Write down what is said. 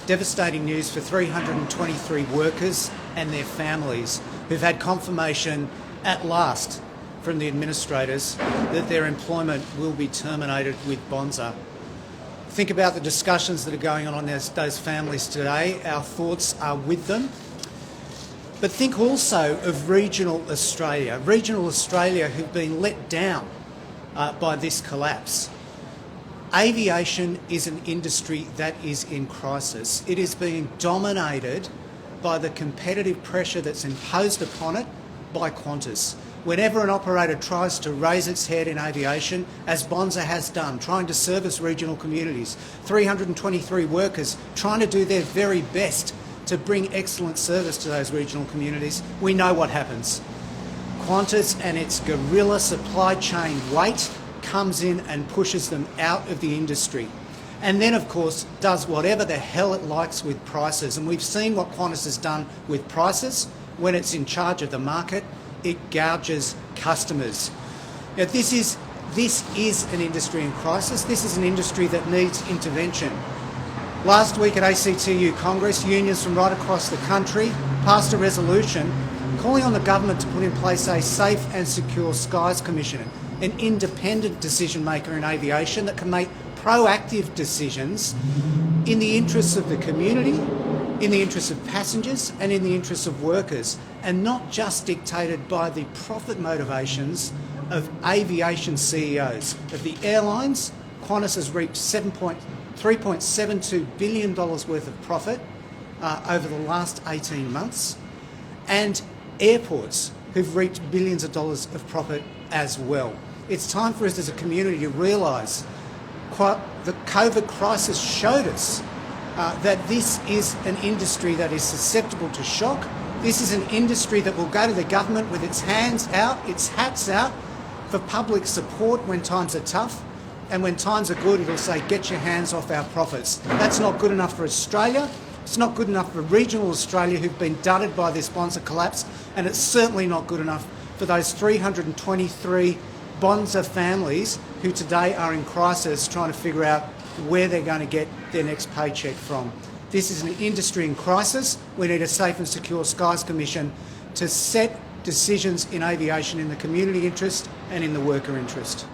Devastating news for 323 workers and their families who've had confirmation at last from the administrators that their employment will be terminated with Bonza. Think about the discussions that are going on those families today. Our thoughts are with them. But think also of regional Australia who've been let down by this collapse. Aviation is an industry that is in crisis. It is being dominated by the competitive pressure that's imposed upon it by Qantas. Whenever an operator tries to raise its head in aviation, as Bonza has done, trying to service regional communities, 323 workers trying to do their very best to bring excellent service to those regional communities, we know what happens. Qantas and its guerrilla supply chain weight comes in and pushes them out of the industry. And then, of course, does whatever the hell it likes with prices. And we've seen what Qantas has done with prices. When it's in charge of the market, it gouges customers. Now, this is an industry in crisis. This is an industry that needs intervention. Last week at ACTU Congress, unions from right across the country passed a resolution calling on the government to put in place a Safe and Secure Skies Commission, an independent decision maker in aviation that can make proactive decisions in the interests of the community, in the interests of passengers and in the interests of workers, and not just dictated by the profit motivations of aviation CEOs. Of the airlines, Qantas has reaped $3.72 billion worth of profit over the last 18 months, and airports who've reaped billions of dollars of profit as well. It's time for us as a community to realise the COVID crisis showed us that this is an industry that is susceptible to shock. This is an industry that will go to the government with its hands out, its hats out, for public support when times are tough, and when times are good, it'll say, get your hands off our profits. That's not good enough for Australia. It's not good enough for regional Australia who've been dudded by this Bonza collapse, and it's certainly not good enough for those 323 Bonza families who today are in crisis trying to figure out where they're going to get their next paycheck from. This is an industry in crisis. We need a Safe and Secure Skies Commission to set decisions in aviation in the community interest and in the worker interest.